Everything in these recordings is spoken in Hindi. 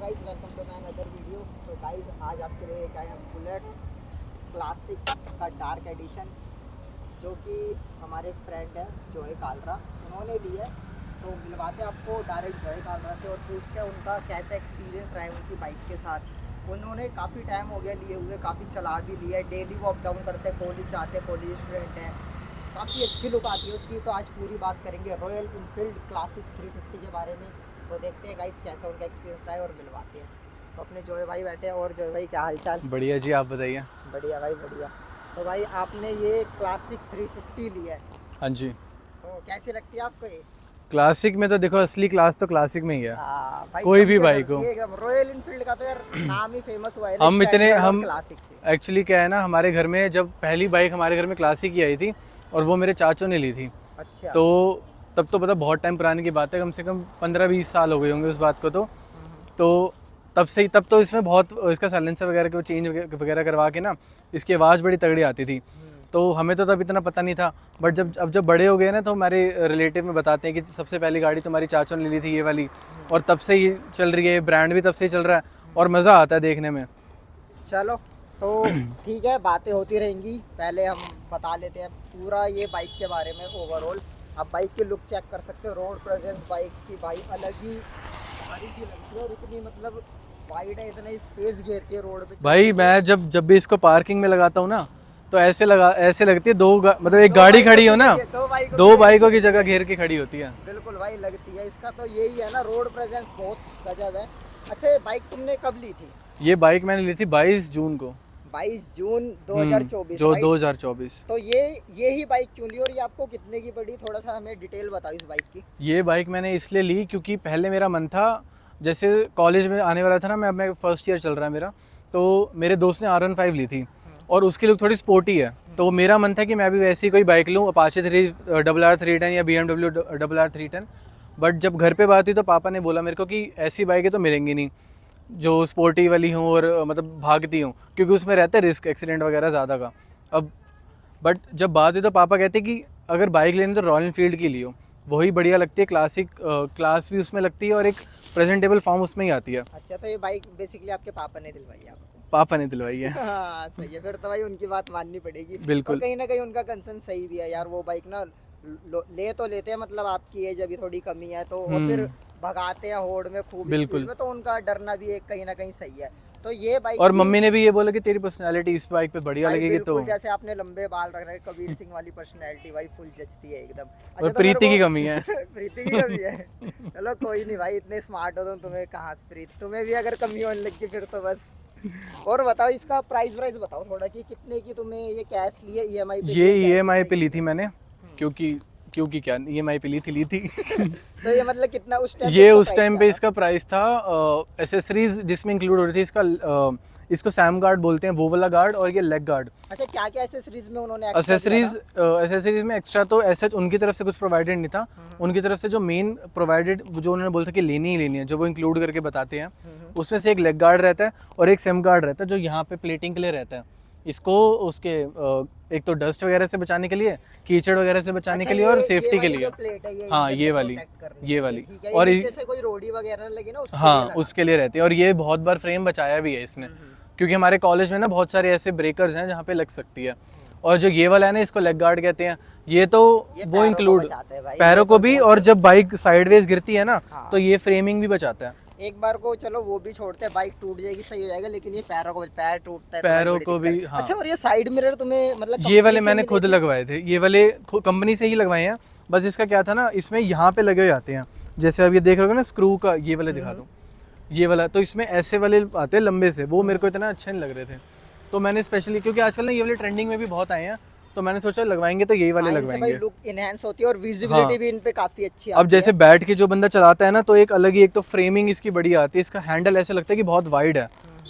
Guys, welcome to my another video. तो गाइस, आज आपके लिए एक आए हैं बुलेट क्लासिक का डार्क एडिशन, जो कि हमारे फ्रेंड है जॉय कालरा, उन्होंने ली है। तो मिलवाते हैं आपको डायरेक्ट जॉय कालरा से और पूछते हैं उनका कैसा एक्सपीरियंस रहा है उनकी बाइक के साथ। उन्होंने काफ़ी टाइम हो गया लिए हुए, काफ़ी चला भी लिया है, डेली वो अप डाउन करते हैं, कॉलेज जाते हैं, कॉलेज स्टूडेंट है, काफ़ी अच्छी लुक आती है उसकी। तो आज पूरी बात करेंगे रॉयल इनफील्ड क्लासिक 350 के बारे में। तो देखते हैं गाइस कैसा उनका एक्सपीरियंस रहा है और मिलवाते हैं। तो अपने जॉय भाई बैठे हैं। और जॉय भाई, क्या हाल चाल? बढ़िया जी, आप बताइए। बढ़िया भाई, बढ़िया। तो भाई, आपने ये क्लासिक 350 ली है, हाँ जी। तो कैसी लगती है आपको ये? क्लासिक में तो देखो, असली क्लास तो क्लासिक में ही है। भाई, कोई भी बाइक हो। ये रॉयल इनफील्ड का तो यार नाम ही फेमस हुआ है ना, हम इतने स्टैंडर्ड और हम क्लासिक से। एक्चुअली क्या है ना, हमारे घर में जब पहली बाइक हमारे घर में क्लासिक ही आई थी और वो मेरे चाचू ने ली थी। अच्छा। तो तब तो पता बहुत टाइम पुरानी की बात है, कम से कम 15-20 साल हो गए होंगे उस बात को। तो तब तो इसमें बहुत इसका साइलेंसर वगैरह को चेंज वगैरह करवा के ना, इसकी आवाज़ बड़ी तगड़ी आती थी। तो हमें तो तब इतना पता नहीं था, बट जब बड़े हो गए ना, तो हमारे रिलेटिव में बताते हैं कि सबसे पहली गाड़ी तुम्हारी चाचू ने ली थी ये वाली, और तब से ही चल रही है, ब्रांड भी तब से ही चल रहा है और मज़ा आता है देखने में। चलो, तो ठीक है, बातें होती रहेंगी। पहले हम बता लेते हैं पूरा ये बाइक के बारे में ओवरऑल। आप बाइक की लुक चेक कर सकते हो, रोड प्रेजेंस बाइक की भाई अलग ही भारी सी लगती है, और इतनी मतलब वाइड है, इतना स्पेस घेरती है रोड पे। भाई मैं जब भी इसको पार्किंग में लगाता हूँ ना, तो ऐसे लगती है मतलब एक गाड़ी खड़ी हो ना, दो बाइकों की जगह घेर के खड़ी होती है। बिल्कुल भाई, लगती है। इसका तो यही है ना, रोड प्रेजेंस बहुत गजब है। अच्छा, ये बाइक तुमने कब ली थी? ये बाइक मैंने ली थी 22 जून को। 22 जून 2024 जो 2024। तो ये ही बाइक क्यों ली और ये आपको कितने की पड़ी? थोड़ा सा हमें डिटेल बताओ इस बाइक की। ये बाइक मैंने इसलिए ली क्योंकि पहले मेरा मन था, जैसे कॉलेज में आने वाला था ना, मैं फर्स्ट ईयर चल रहा है मेरा, तो मेरे दोस्त ने R15 ली थी और उसकी लुक थोड़ी स्पोर्टी है। तो मेरा मन था कि मैं भी वैसी कोई बाइक लूँ, अपाचे RR310 या BMW RR310। बट जब घर पे बात हुई तो पापा ने बोला मेरे को कि ऐसी बाइकें तो मिलेंगी नहीं जो स्पोर्टी वाली हों और मतलब भागती हों, क्योंकि उसमें रहता है रिस्क एक्सीडेंट वगैरह ज़्यादा का। अब बट जब बात हुई तो पापा कहते कि अगर बाइक लेनी तो रॉयल एनफील्ड की लियो, वही बढ़िया लगती है, क्लासिक क्लास भी उसमें लगती है और एक प्रेजेंटेबल फॉर्म उसमें ही आती है। अच्छा, तो ये बाइक बेसिकली आपके पापा ने दिलवाई है आपको? पापा ने दिलवाई है। हाँ, सही है, फिर तो भाई उनकी बात माननी पड़ेगी। बिल्कुल। और कहीं ना कहीं उनका कंसर्न सही भी है यार। वो बाइक ना ले तो लेते हैं, मतलब आपकी एज अभी थोड़ी कमी है तो, और फिर भगाते हैं होड़ में खूब बिल्कुल। में, तो उनका डरना भी एक कहीं ना कहीं सही है। तो ये बाइक और मम्मी ने भी ये बोला कि तेरी पर्सनालिटी इस बाइक पे बढ़िया लगेगी। तो जैसे आपने लंबे बाल रख रहे, कबीर सिंह वाली पर्सनैलिटी भाई फुल जचती है एकदम। और प्रीति की कमी है। प्रीति की कमी है। चलो कोई नहीं भाई, इतने स्मार्ट हो तो तुम्हें कहाँ से प्रीति, तुम्हें भी अगर कमी होने लगी फिर तो बस। और बताओ इसका प्राइस बताओ थोड़ा कि कितने की तुमने ये कैश लिए, EMI पे? ये EMI पे ली थी मैंने, क्योंकि क्या EMI पे ली थी। तो ये मतलब कितना उस टाइम? ये उस टाइम पे इसका प्राइस था, एसेसरीज जिसमें इंक्लूड हो रही थी इसका, इसको सैम गार्ड बोलते हैं, वो वाला गार्ड, और ये लेग गार्ड। अच्छा, क्या क्या एसेसरीज में उन्होंने एसेसरीज में एक्स्ट्रा तो ऐसा उनकी तरफ से कुछ प्रोवाइडेड नहीं था। उनकी तरफ से जो मेन प्रोवाइडेड, जो उन्होंने बोला था कि लेनी ही लेनी है, जो वो इंक्लूड करके बताते हैं, उसमें से एक लेग गार्ड रहता है और एक सैम गार्ड रहता है, जो यहाँ पे प्लेटिंग के लिए रहता है। इसको उसके एक तो डस्ट वगैरह से बचाने के लिए, कीचड़ वगैरह से बचाने के लिए, और सेफ्टी के लिए। हाँ, ये वाली और जैसे कोई रोडी वगैरह लगे ना, उसके हाँ, उसके लिए रहती है। और ये बहुत बार फ्रेम बचाया भी है इसने, क्योंकि हमारे कॉलेज में ना बहुत सारे ऐसे ब्रेकर्स हैं जहाँ पे लग सकती है। और जो ये वाला है ना, इसको लेग गार्ड कहते हैं। ये तो वो इंक्लूड पैरों को भी, और जब बाइक साइडवेज गिरती है ना, तो ये फ्रेमिंग भी बचाता है। एक बार को चलो वो भी छोड़ते हैं, बाइक टूट जाएगी सही हो जाएगा, लेकिन ये पैर टूटता है, पैरों को भी। हाँ। अच्छा, और ये साइड मिरर तुम्हें मतलब ये वाले मैंने खुद लगवाए थे, ये वाले कंपनी से ही लगवाए हैं। बस इसका क्या था ना, इसमें यहाँ पे लगे हुए आते हैं, जैसे अब ये देख रहे हो ना स्क्रू का, ये वाले दिखा दो, ये वाला। तो इसमें ऐसे वाले आते हैं लंबे से, वो मेरे को इतना अच्छे नहीं लग रहे थे, तो मैंने स्पेशली, क्योंकि आजकल ना ये वाले ट्रेंडिंग में भी बहुत आए हैं, तो मैंने सोचा लगवाएंगे तो यही वाले लगवाएंगे। लुक इनहैंस होती है और विजिबिलिटी भी इन पे काफी अच्छी आती है। अब जैसे बैठ के जो बंदा चलाता है ना, तो एक अलग ही, एक तो फ्रेमिंग इसकी बढ़िया आती है, इसका हैंडल ऐसा लगता है कि बहुत वाइड है,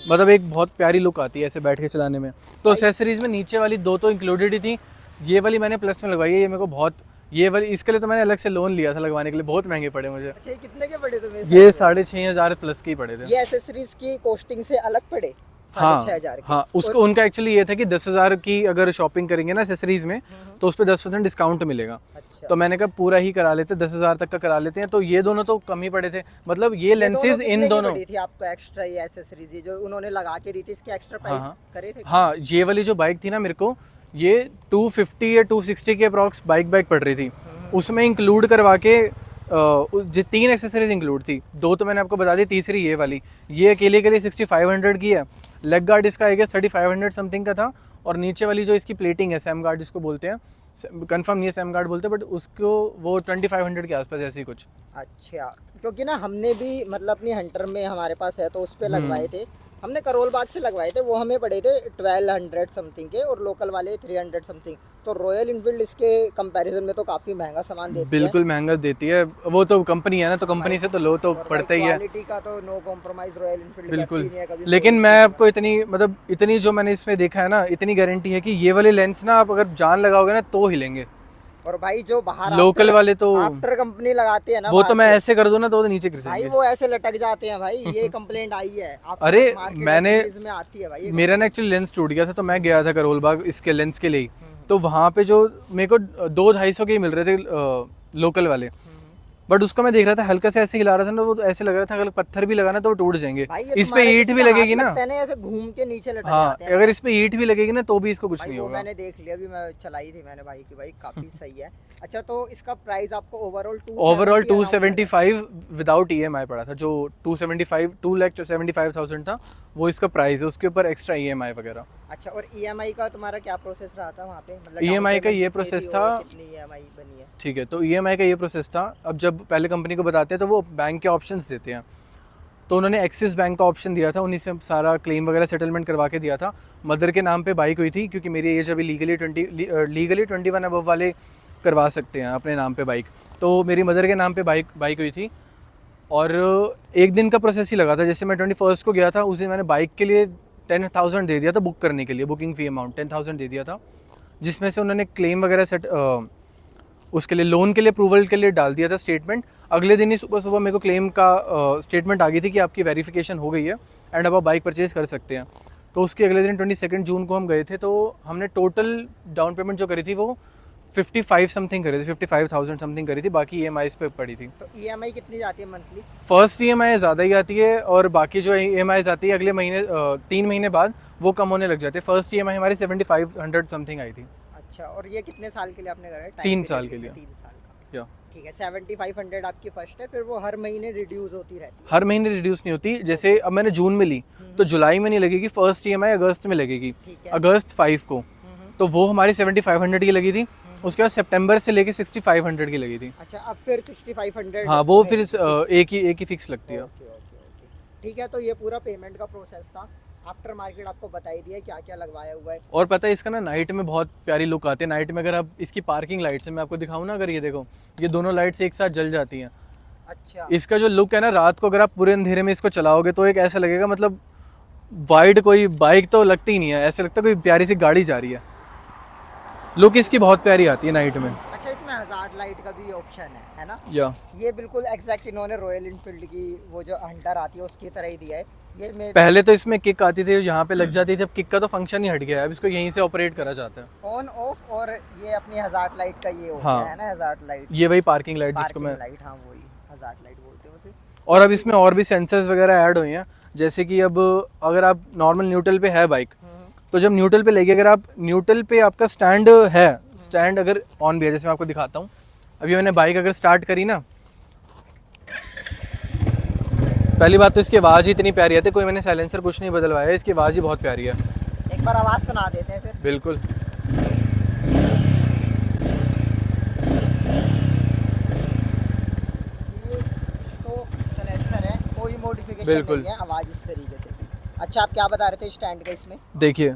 मतलब एक बहुत प्यारी लुक आती है ऐसे बैठ के चलाने में। तो एक्सेसरीज में नीचे वाली दो तो इंक्लूडेड ही थी, ये वाली मैंने प्लस में लगवाई है। ये मेरे को बहुत, ये वाली इसके लिए तो मैंने अलग से लोन लिया था लगवाने के लिए, बहुत महंगे पड़े मुझे। अच्छा, कितने के पड़े तुम्हें? ये 6500 प्लस के ही पड़े थे। ये एक्सेसरीज की कॉस्टिंग से अलग पड़े? हाँ 6,500 की। हाँ, उसको उनका एक्चुअली ये था कि 10,000 की अगर शॉपिंग करेंगे ना एसेसरीज में तो उस पर 10% डिस्काउंट मिलेगा। अच्छा, तो मैंने कहा पूरा ही करा लेते, 10,000 तक का करा लेते हैं। तो ये दोनों तो कम ही पड़े थे, मतलब ये ये लेंसेज कितने इन की दोनों। पड़ी थी आपको एक्स्ट्रा ये एक्सेसरीज, ये जो उन्होंने लगा के दी थी, इसके एक्स्ट्रा हाँ प्राइस हाँ करे थे? हाँ, ये वाली जो बाइक थी ना मेरे को, ये 250 या 260 के अप्रॉक्स बाइक पड़ रही थी। उसमें इंक्लूड करवा के जो 3 एक्सेसरीज इंक्लूड थी, 2 तो मैंने आपको बता दी, तीसरी ये वाली, ये अकेले के लिए 6500 की है। लेग गार्ड इसका आई गेस 3500 समथिंग का था। और नीचे वाली जो इसकी प्लेटिंग है, सैम गार्ड जिसको बोलते हैं, कंफर्म नहीं है सैम गार्ड बोलते हैं, बट उसको वो 2500 के आसपास ऐसी कुछ। अच्छा, क्योंकि ना हमने भी मतलब अपनी हंटर में हमारे पास है तो उस पे लगवाए थे, हमने करोल बाग से लगवाए थे, वो हमें पड़े थे 1200 समथिंग के, और लोकल वाले 300 समथिंग। तो रॉयल इनफील्ड इसके कंपैरिजन में तो काफ़ी महंगा सामान देती है। बिल्कुल महंगा देती है, वो तो कंपनी है ना, तो कंपनी से तो लो तो पड़ता ही है। क्वालिटी का तो नो कॉम्प्रोमाइज रॉयल इनफील्ड बिल्कुल, करती नहीं है कभी। लेकिन मैं आपको इतनी मतलब इतनी जो मैंने इसमें देखा है ना, इतनी गारंटी है कि ये वाले लेंस ना आप अगर जान लगाओगे ना तो हिलेंगे। और भाई जो बाहर लोकल वाले तो आफ्टर कंपनी लगाते हैं ना, वो तो बाहर मैं से, ऐसे कर दूं ना तो वो नीचे गिर भाई जाएंगे। वो ऐसे लटक जाते हैं भाई। ये कंप्लेंट आई है अरे मार्केट मैंने, में आती है भाई। मेरा ना एक्चुअली लेंस टूट गया था, तो मैं गया था करोल बाग इसके लेंस के लिए ही। तो वहाँ पे जो मेरे को 200-250 के ही मिल रहे थे लोकल वाले, बट उसको मैं देख रहा था हल्का से ऐसे हिला रहा था ना, वो तो ऐसे लग रहा था अगर पत्थर भी लगाना तो वो टूट जाएंगे। इस पे ईंट भी लगेगी ना, ऐसे घूम के नीचे लटक हाँ जाते हैं। अगर इस पे ईंट भी लगेगी ना तो भी इसको कुछ भाई नहीं वो होगा। मैंने देख लिया, अभी मैं चलाई थी मैंने भाई की, भाई काफी सही है। अच्छा, तो इसका प्राइस आपको ओवरऑल 275 विदाउट EMI पड़ा था। जो 2,75,000 था वो इसका प्राइस है, उसके ऊपर एक्स्ट्रा EMI वगैरह। अच्छा, और EMI का तुम्हारा क्या प्रोसेस रहा था वहाँ पे? मतलब EMI का ये प्रोसेस था, कितनी EMI बनी है? ठीक है, तो EMI का ये प्रोसेस था। अब जब पहले कंपनी को बताते हैं तो वो बैंक के ऑप्शंस देते हैं, तो उन्होंने एक्सिस बैंक का ऑप्शन दिया था, उन्हीं से सारा क्लेम वगैरह सेटलमेंट करवा के दिया था। मदर के नाम पे बाइक हुई थी, क्योंकि मेरी एज अभी लीगली 21 अबव वाले करवा सकते हैं अपने नाम पे बाइक। तो मेरी मदर के नाम पे बाइक हुई थी, और एक दिन का प्रोसेस ही लगा था। जैसे मैं 21 को गया था, उस दिन मैंने बाइक के लिए 10,000 दे दिया था बुक करने के लिए, बुकिंग फ़ी अमाउंट 10,000 दे दिया था, जिसमें से उन्होंने क्लेम वगैरह उसके लिए लोन के लिए अप्रूवल के लिए डाल दिया था स्टेटमेंट। अगले दिन ही सुबह मेरे को क्लेम का स्टेटमेंट आ गई थी कि आपकी वेरिफिकेशन हो गई है एंड अब आप बाइक परचेज़ कर सकते हैं। तो उसके अगले दिन 22 जून को हम गए थे, तो हमने टोटल डाउन पेमेंट जो करी थी वो 55 समथिंग करी थी, 55,000 समथिंग करी थी, बाकी EMIs पे पड़ी थी। तो EMI कितनी जाती है मंथली? फर्स्ट EMI ज़्यादा ही आती है, और बाकी जो EMIs आती है अगले महीने 3 महीने बाद वो कम होने लग जाते हैं। फर्स्ट EMI हमारी 7500 समथिंग आई थी। अच्छा, और ये कितने साल के लिए आपने करा है? 3 साल के लिए। 3 साल का, या ठीक है। 7500 आपकी फर्स्ट है, फिर वो हर महीने रिड्यूस होती रहती है? हर महीने रिड्यूस नहीं होती। जैसे अब मैंने जून में ली तो जुलाई में नहीं लगेगी, फर्स्ट EMI अगस्त में लगेगी, ठीक है। अगस्त 5 को, तो वो हमारी 7500 की लगी थी। उसके बाद सितंबर से लेके 6500 की लगी थी। अच्छा, अब फिर 6500? हाँ, वो फिर एक ही फिक्स लगती है। ओके ओके ओके, ठीक है। तो ये पूरा पेमेंट का प्रोसेस था। आफ्टर मार्केट आपको बताई दिया क्या क्या लगवाया हुआ है। और पता है इसका ना नाइट में बहुत प्यारी लुक आती है। नाइट में अगर आप इसकी पार्किंग लाइट्स है, मैं आपको दिखाऊं ना, अगर ये देखो, ये दोनों लाइट्स एक साथ जल जाती हैं। अच्छा, इसका जो लुक है ना, रात को अगर आप पूरे अंधेरे में इसको चलाओगे तो एक ऐसा लगेगा, मतलब वाइड कोई बाइक तो लगती ही नहीं है, ऐसे लगता है कोई प्यारी सी गाड़ी जा रही है। लुक इसकी बहुत प्यारी आती है नाइट में। अच्छा, इसमें हज़ार्ड लाइट का भी ऑप्शन है ना? या ये बिल्कुल एग्जैक्ट इन्होंने रॉयल इनफील्ड की वो जो हंटर आती है उसकी तरह ही दिया है। ये मैं पहले तो इसमें किक आती थी, यहाँ पे लग जाती थी, अब किक का तो फंक्शन ही हट गया है, अब इसको यहीं से ऑपरेट करा जाता है ऑन ऑफ। और ये अपनी हज़ार्ड लाइट का ये होता हाँ। है ना, हज़ार्ड लाइट, ये वही पार्किंग लाइट जिसको पार्किंग मैं, लाइट, हाँ वही हज़ार्ड लाइट बोलते हैं उसे। और अब इसमें और भी सेंसर्स वगैरह ऐड हुए हैं। जैसे कि अब अगर आप नॉर्मल न्यूट्रल पे है बाइक, तो जब न्यूट्रल पे लेके, अगर आप न्यूट्रल पे आपका स्टैंड है, स्टैंड अगर ऑन भी है, जैसे मैं आपको दिखाता हूँ, अभी मैंने बाइक अगर स्टार्ट करी ना, पहली बात तो इसकी आवाज़ ही इतनी प्यारी आती है, कोई मैंने साइलेंसर कुछ नहीं बदलवाया है, इसकी आवाज़ ही बहुत प्यारी है। एक बार आवाज़ सुना देते हैं फिर। बिल्कुल, ये तो साइलेंसर है, कोई मॉडिफिकेशन बिल्कुल। नहीं है, आवाज़ इस तरीके से थी। अच्छा, आप क्या बता रहे थे स्टैंड का इसमें? देखिए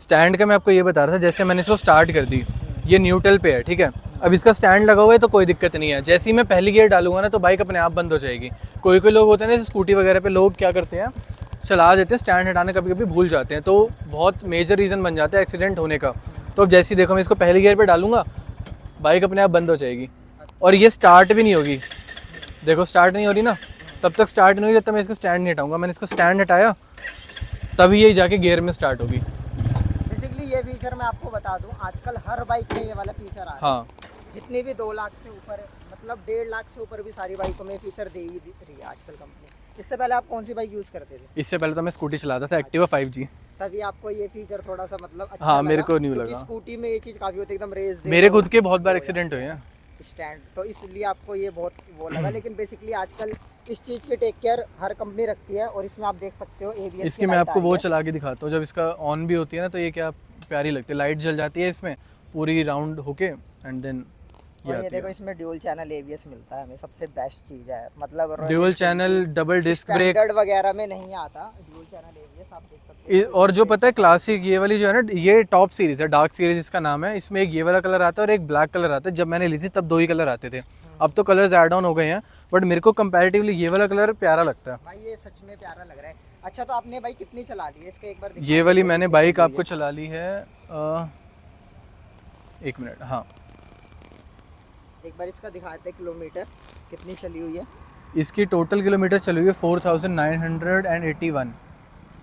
स्टैंड का मैं आपको ये बता रहा था, जैसे मैंने इसको स्टार्ट कर दी, ये न्यूट्रल पे है, ठीक है, अब इसका स्टैंड लगा हुआ है तो कोई दिक्कत नहीं है। जैसे ही मैं पहली गियर डालूंगा ना तो बाइक अपने आप बंद हो जाएगी। कोई कोई लोग होते हैं ना, स्कूटी वगैरह पे लोग क्या करते हैं, चला देते हैं, स्टैंड हटाने कभी कभी भूल जाते हैं, तो बहुत मेजर रीज़न बन जाता है एक्सीडेंट होने का। तो अब जैसे ही देखो मैं इसको पहली गियर पे डालूंगा, बाइक अपने आप बंद हो जाएगी, और ये स्टार्ट भी नहीं होगी। देखो स्टार्ट नहीं हो रही ना, तब तक स्टार्ट नहीं होगी जब तक मैं इसका स्टैंड नहीं हटाऊंगा। मैंने इसका स्टैंड हटाया, तभी ये जाके गियर में स्टार्ट होगी। बेसिकली ये फीचर मैं आपको बता दूं, आजकल हर बाइक में ये वाला फीचर आ रहा है। हाँ, जितनी भी 2 लाख से ऊपर, मतलब 1.5 लाख से ऊपर भी सारी बाइकों में फीचर दे ही रही है आजकल कंपनी। इससे पहले आप कौन सी बाइक यूज़ करते थे? इससे पहले तो मैं स्कूटी चलाता था, एक्टिवा 5G। तभी आपको ये फीचर थोड़ा सा मतलब अच्छा हाँ, मेरे लगा, को न्यू क्योंकि लगा। स्कूटी में ये चीज़ काफ़ी होती है, एकदम रेस मेरे खुद के बहुत बार एक्सीडेंट हुए हैं स्टैंड, तो इसलिए आपको ये बहुत वो लगा। लेकिन बेसिकली आजकल इस चीज़ की टेक केयर हर कंपनी रखती है। और इसमें आप देख सकते हो ABS इसकी मैं आपको वो चला के दिखाता हूँ, जब इसका ऑन भी होती है ना तो ये क्या प्यारी लगती है, लाइट जल जाती है इसमें पूरी राउंड होके, एंड देन ये देखो इसमें ड्यूल चैनल ABS मिलता है हमें, सबसे बेस्ट चीज़ है। मतलब dual channel, double disc brake standard वगैरह में नहीं आता ड्यूल चैनल ABS, आप देख सकते हो। और जो पता है क्लासिक ये वाली जो है ना, ये टॉप सीरीज है, डार्क सीरीज इसका नाम है। इसमें एक ये वाला कलर आता है और एक ब्लैक कलर आता है। जब मैंने ली थी तब 2 ही कलर आते थे, अब तो कलर्स ऐड ऑन हो गए हैं, बट मेरे को कंपैरेटिवली ये वाला कलर प्यारा लगता है भाई। ये सच में प्यारा लग रहा है। अच्छा, तो आपने भाई कितनी चला ली है इसका एक बार दिखा ये वाली दीजिए, मैंने कितनी बाइक चली हुई आपको चला ली है 1 मिनट। हाँ, एक बार इसका दिखाते किलोमीटर कितनी चली हुई है। इसकी टोटल किलोमीटर चली हुई है 4981।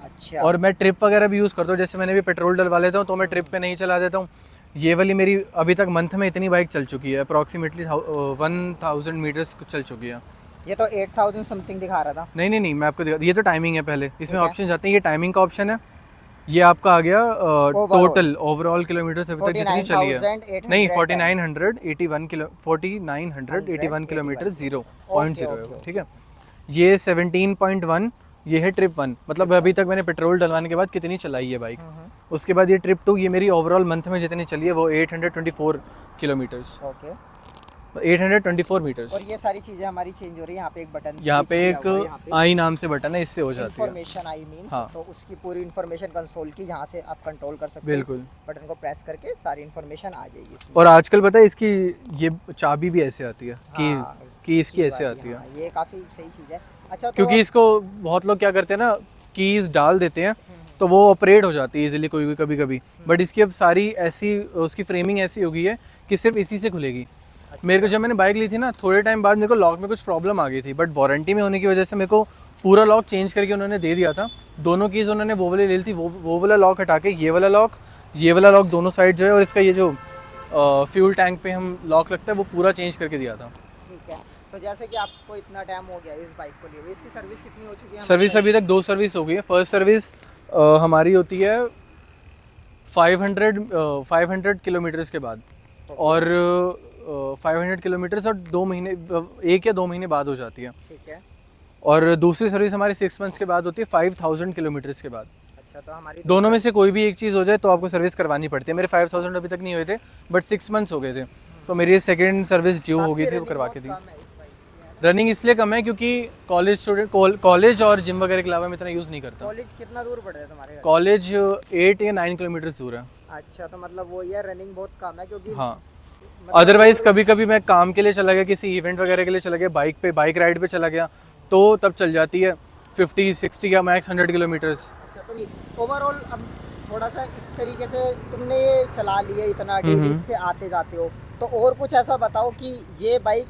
अच्छा, और मैं ट्रिप वगैरह भी यूज़ करता हूँ, जैसे मैंने भी पेट्रोल डलवा लेता हूँ तो मैं ट्रिप पे नहीं चला देता हूँ। ये वाली मेरी अभी तक मंथ में इतनी बाइक चल चुकी है, अप्रॉक्सीमेटली 1000 मीटर्स चल चुकी है। ये तो 8000 समथिंग दिखा रहा था। नहीं नहीं नहीं, मैं आपको दिखा, ये तो टाइमिंग है पहले, इसमें ठीक है। ऑप्शन जाते हैं, ये टाइमिंग का ऑप्शन है। ये आपका आ गया टोटल ओवरऑल किलोमीटर्स अभी तक जितनी चली है। नहीं, 4981 किलोमीटर 0.0 है, ठीक है। ये 17.1, ये है ट्रिप 1, मतलब अभी तक मैंने पेट्रोल डलवाने के बाद कितनी चलाई है बाइक। उसके बाद ये ट्रिप 2, ये मेरी ओवरऑल मंथ में जितनी चली है वो 824 किलोमीटर्स, ओके। 824 मीटर्स। और ये सारी चीजें हमारी चेंज हो रही है। यहाँ पे एक बटन, यहाँ पे एक आई नाम से बटन है, इससे हो जाती है इन्फॉर्मेशन आई मीन। हाँ। तो उसकी पूरी इन्फॉर्मेशन कंसोल की, यहाँ से आप कंट्रोल कर सकते हो। बिल्कुल, बटन को प्रेस करके सारी इन्फॉर्मेशन आ जाएगी इसमें। और आजकल पता है इसकी ये चाबी भी ऐसे आती है हाँ, कि इसकी की ऐसे बात आती है। हाँ, ये काफी सही चीज है। अच्छा, तो क्योंकि इसको बहुत लोग क्या करते हैं ना, कीज डाल देते हैं तो वो ऑपरेट हो जाती है इजीली कोई भी कभी कभी, बट इसकी अब सारी ऐसी, उसकी फ्रेमिंग ऐसी हो गई है कि सिर्फ इसी से खुलेगी। मेरे को जब मैंने बाइक ली थी ना, थोड़े टाइम बाद मेरे को लॉक में कुछ प्रॉब्लम आ गई थी, बट वारंटी में होने की वजह से मेरे को पूरा लॉक चेंज करके उन्होंने दे दिया था। दोनों कीज़ उन्होंने वो वाली ले ली थी, वो वाला लॉक हटा के ये वाला लॉक दोनों साइड जो है, और इसका ये जो फ्यूल टैंक पे हम लॉक लगता है वो पूरा चेंज करके दिया था। ठीक है। तो जैसे कि आपको इतना टाइम हो गया इस बाइक को लिए हुए, इसकी सर्विस कितनी हो चुकी है? सर्विस अभी तक 2 सर्विस हो गई है। फर्स्ट सर्विस हमारी होती है 500 किलोमीटर्स के बाद, और 500 किलोमीटर्स और 2 महीने, 1 या 2 महीने बाद हो जाती है। ठीक है। और दूसरी सर्विस हमारी 6 मंथ्स के बाद होती है, 5000 किलोमीटर्स के बाद। अच्छा, तो हमारी दोनों में से कोई भी एक चीज़ हो जाए तो आपको सर्विस करवानी पड़ती है। मेरे 5000 अभी तक नहीं हुए थे, बट 6 मंथ्स हो गए थे, तो मेरी सेकेंड सर्विस ड्यू हो गई थी, वो करवा के दी। रनिंग इसलिए कम है क्योंकि कॉलेज और जिम वगैरह के अलावा मैं इतना यूज़ नहीं करता। कॉलेज कितना दूर पड़ रहा है तुम्हारे घर? कॉलेज 8 या 9 किलोमीटर दूर है। अच्छा, तो मतलब वो ये रनिंग बहुत कम है क्योंकि हाँ, मतलब अदरवाइज कभी कभी मैं काम के लिए चला गया, किसी इवेंट वगैरह के लिए चला गया, बाइक राइड पे चला गया, तो तब चल जाती है 50-60 या मैक्स 100 किलोमीटर्स। अच्छा, तो ओवरऑल अब थोड़ा सा इस तरीके से तुमने ये चला लिया इतना, डेली से आते जाते हो, तो और कुछ ऐसा बताओ कि ये बाइक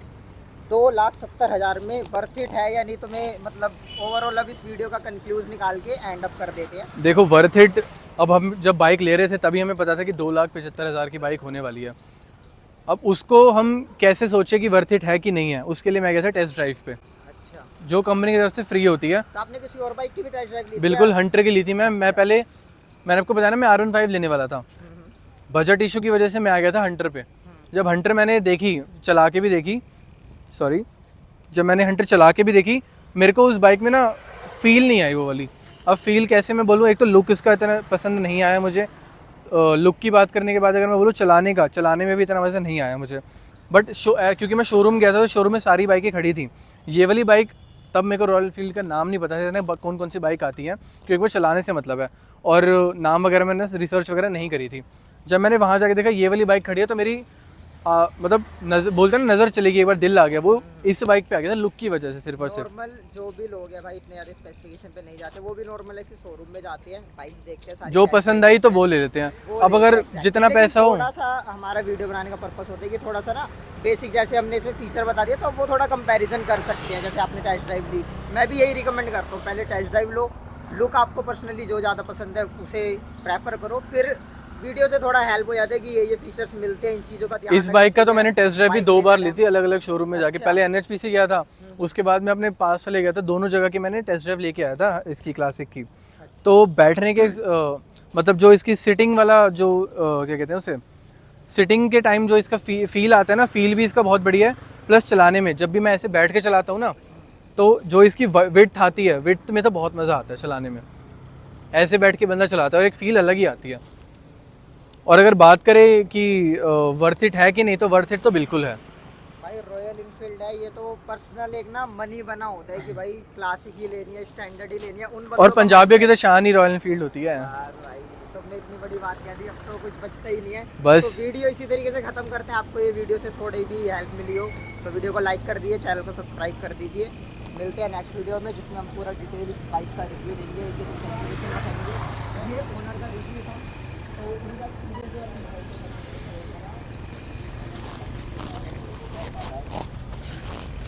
2,70,000 में वर्थ इट है या नहीं तुम्हें, मतलब ओवरऑल अब इस वीडियो का कंक्लूज निकाल के एंड अप कर देते हैं। देखो, वर्थ इट, अब हम जब बाइक ले रहे थे तभी हमें पता था कि 2,75,000 की बाइक होने वाली है। अब उसको हम कैसे सोचे कि वर्थ इट है कि नहीं है, उसके लिए मैं गया था टेस्ट ड्राइव पे, अच्छा, जो कंपनी की तरफ से फ्री होती है। तो आपने किसी और बाइक की भी टेस्ट ड्राइव ली थी? बिल्कुल, हंटर की ली थी मैं पहले, मैंने आपको बताया ना मैं R15 लेने वाला था, बजट इशू की वजह से मैं आ गया था हंटर पे। जब हंटर मैंने देखी, चला के भी देखी, जब मैंने हंटर चला के भी देखी, मेरे को उस बाइक में ना फील नहीं आई वो वाली। अब फील कैसे मैं बोलूँ, एक तो लुक इसका इतना पसंद नहीं आया मुझे, लुक की बात करने के बाद अगर मैं बोलूँ चलाने में भी इतना मज़ा नहीं आया मुझे। बट क्योंकि मैं शोरूम गया था तो शोरूम में सारी बाइकें खड़ी थी, ये वाली बाइक तब मेरे को रॉयल एनफील्ड का नाम नहीं पता था कौन कौन सी बाइक आती है, क्योंकि वो चलाने से मतलब है, और नाम वगैरह मैंने रिसर्च वगैरह नहीं करी थी। जब मैंने वहाँ जाके देखा ये वाली बाइक खड़ी है तो मेरी मतलब बोलते हैं ना, नज़र चली गई, एक बार दिल आ गया, वो इस बाइक पे आ गया था लुक की वजह से, सिर्फ और सिर्फ। नॉर्मल जो भी लोग हैं भाई, इतने ज़्यादा स्पेसिफिकेशन पे नहीं जाते, वो भी नॉर्मल ऐसे शोरूम में जाते हैं, बाइक्स देखते हैं, जो पसंद आई तो वो ले लेते हैं। अब अगर जितना पैसा हो, थोड़ा सा हमारा वीडियो बनाने का पर्पस होता है कि थोड़ा सा ना बेसिक, जैसे हमने इसमें फीचर बता दिया, तो वो थोड़ा कंपैरिजन कर सकते हैं। जैसे आपने टेस्ट ड्राइव ली, मैं भी यही रिकमेंड करता हूँ, पहले टेस्ट ड्राइव लो, लुक आपको पर्सनली जो ज़्यादा पसंद है उसे प्रेफर करो, फिर वीडियो से थोड़ा हेल्प हो जाता है कि ये फीचर्स मिलते हैं, इन चीज़ों का ध्यान इस बाइक का तो मैंने टेस्ट ड्राइव भी बाइक 2 बार लेने ली थी अलग अलग शोरूम में जाके। अच्छा। पहले NHPC गया था, उसके बाद मैं अपने पास से ले गया था, दोनों जगह की मैंने टेस्ट ड्राइव लेके आया था इसकी क्लासिक की। अच्छा। तो बैठने के मतलब जो इसकी सिटिंग वाला जो क्या कहते हैं उसे, सिटिंग के टाइम जो इसका फील आता है ना, फील भी इसका बहुत बढ़िया है। प्लस चलाने में जब भी मैं ऐसे बैठ के चलाता हूँ ना, तो जो इसकी विड्थ आती है, विड्थ में तो बहुत मज़ा आता है चलाने में, ऐसे बैठ के बंदा चलाता है और एक फ़ील अलग ही आती है। और अगर बात करें कि वर्थ इट है कि नहीं, तो वर्थ इट तो बिल्कुल है भाई। रॉयल इनफील्ड है ये तो पर्सनल एक ना मनी बना होता है कि भाई क्लासिक ही लेनी है, स्टैंडर्ड ही लेनी है उन बंदों और का पंजाबियों की mindset तो शान ही रॉयल एनफील्ड होती है। यार भाई तुमने इतनी बड़ी बात कह दी, अब तो कुछ बचता ही नहीं है। बस। तो वीडियो इसी तरीके से खत्म करते हैं। आपको ये वीडियो से थोड़ी भी हेल्प मिली हो तो वीडियो को लाइक कर दीजिए, चैनल को सब्सक्राइब कर दीजिए। मिलते हैं नेक्स्ट वीडियो में जिसमें हम पूरा डिटेल इस बाइक का रिव्यू देंगे, एक स्पेसिफिकेशन बताएंगे। ये ओनर का रिव्यू था, तो उनका वीडियो जो है